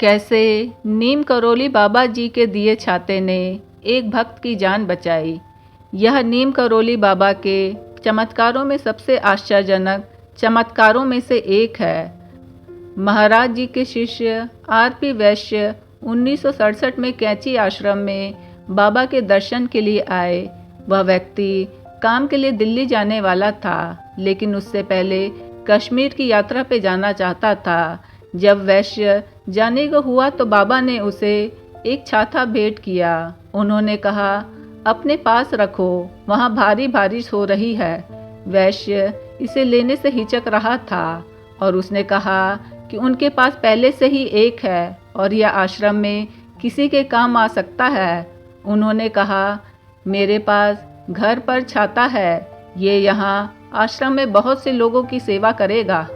कैसे नीम करोली बाबा जी के दिए छाते ने एक भक्त की जान बचाई। यह नीम करोली बाबा के चमत्कारों में सबसे आश्चर्यजनक चमत्कारों में से एक है। महाराज जी के शिष्य आरपी वैश्य 1967 में कैंची आश्रम में बाबा के दर्शन के लिए आए। वह व्यक्ति काम के लिए दिल्ली जाने वाला था, लेकिन उससे पहले कश्मीर की यात्रा पे जाना चाहता था। जब वैश्य जाने को हुआ तो बाबा ने उसे एक छाता भेंट किया। उन्होंने कहा, अपने पास रखो, वहाँ भारी बारिश हो रही है। वैश्य इसे लेने से हिचक रहा था और उसने कहा कि उनके पास पहले से ही एक है और यह आश्रम में किसी के काम आ सकता है। उन्होंने कहा, मेरे पास घर पर छाता है, ये यहाँ आश्रम में बहुत से लोगों की सेवा करेगा।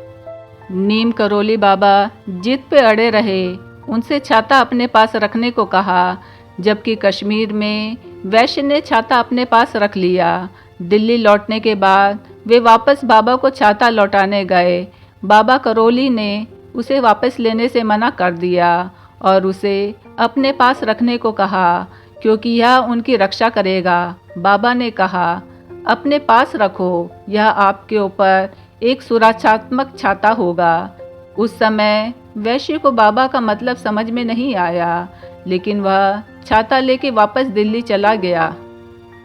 नीम करोली बाबा जिद पे अड़े रहे, उनसे छाता अपने पास रखने को कहा, जबकि कश्मीर में वैश्य ने छाता अपने पास रख लिया। दिल्ली लौटने के बाद वे वापस बाबा को छाता लौटाने गए। बाबा करोली ने उसे वापस लेने से मना कर दिया और उसे अपने पास रखने को कहा, क्योंकि यह उनकी रक्षा करेगा। बाबा ने कहा, अपने पास रखो, यह आपके ऊपर एक सुरक्षात्मक छाता होगा। उस समय वैश्य को बाबा का मतलब समझ में नहीं आया, लेकिन वह छाता लेके वापस दिल्ली चला गया।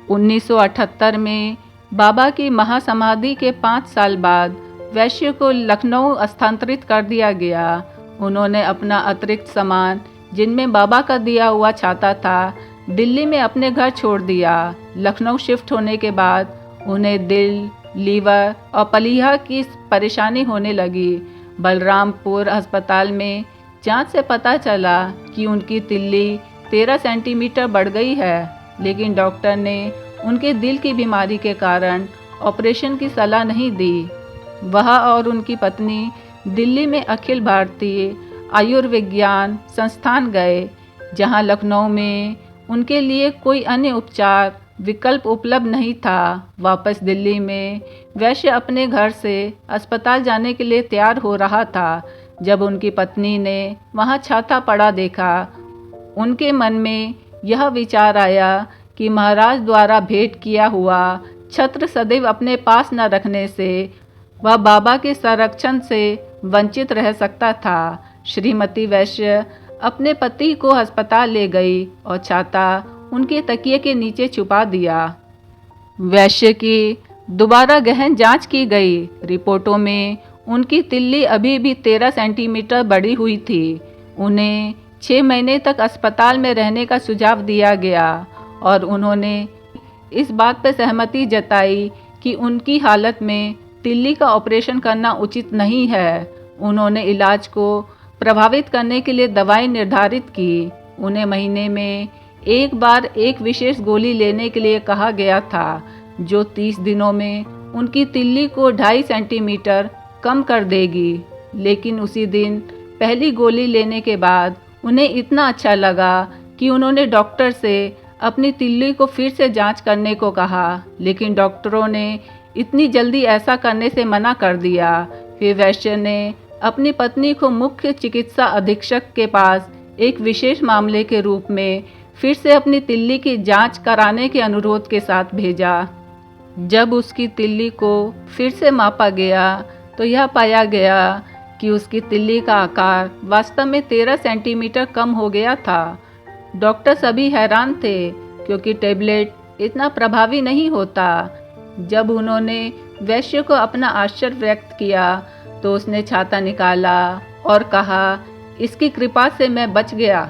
1978 में बाबा की महासमाधि के 5 साल बाद वैश्य को लखनऊ स्थानांतरित कर दिया गया। उन्होंने अपना अतिरिक्त सामान, जिनमें बाबा का दिया हुआ छाता था, दिल्ली में अपने घर छोड़ दिया। लखनऊ शिफ्ट होने के बाद उन्हें दिल, लीवर और पलीहा की परेशानी होने लगी। बलरामपुर अस्पताल में जांच से पता चला कि उनकी तिल्ली 13 सेंटीमीटर बढ़ गई है, लेकिन डॉक्टर ने उनके दिल की बीमारी के कारण ऑपरेशन की सलाह नहीं दी। वह और उनकी पत्नी दिल्ली में अखिल भारतीय आयुर्विज्ञान संस्थान गए, जहां लखनऊ में उनके लिए कोई अन्य उपचार विकल्प उपलब्ध नहीं था। वापस दिल्ली में वैश्य अपने घर से अस्पताल जाने के लिए तैयार हो रहा था, जब उनकी पत्नी ने वहां छाता पड़ा देखा। उनके मन में यह विचार आया कि महाराज द्वारा भेंट किया हुआ छत्र सदैव अपने पास न रखने से वह बाबा के संरक्षण से वंचित रह सकता था। श्रीमती वैश्य अपने पति को अस्पताल ले गई और छाता उनके तकिए के नीचे छुपा दिया। वैश्य की दोबारा गहन जांच की गई। रिपोर्टों में उनकी तिल्ली अभी भी 13 सेंटीमीटर बढ़ी हुई थी। उन्हें 6 महीने तक अस्पताल में रहने का सुझाव दिया गया और उन्होंने इस बात पर सहमति जताई कि उनकी हालत में तिल्ली का ऑपरेशन करना उचित नहीं है। उन्होंने इलाज को प्रभावित करने के लिए दवाई निर्धारित की। उन्हें महीने में एक बार एक विशेष गोली लेने के लिए कहा गया था, जो 30 दिनों में उनकी तिल्ली को 2.5 सेंटीमीटर कम कर देगी। लेकिन उसी दिन पहली गोली लेने के बाद उन्हें इतना अच्छा लगा कि उन्होंने डॉक्टर से अपनी तिल्ली को फिर से जांच करने को कहा, लेकिन डॉक्टरों ने इतनी जल्दी ऐसा करने से मना कर दिया। फिर वैश्य ने अपनी पत्नी को मुख्य चिकित्सा अधीक्षक के पास एक विशेष मामले के रूप में फिर से अपनी तिल्ली की जांच कराने के अनुरोध के साथ भेजा। जब उसकी तिल्ली को फिर से मापा गया तो यह पाया गया कि उसकी तिल्ली का आकार वास्तव में 13 सेंटीमीटर कम हो गया था। डॉक्टर सभी हैरान थे, क्योंकि टैबलेट इतना प्रभावी नहीं होता। जब उन्होंने वैश्य को अपना आश्चर्य व्यक्त किया तो उसने छाता निकाला और कहा, इसकी कृपा से मैं बच गया।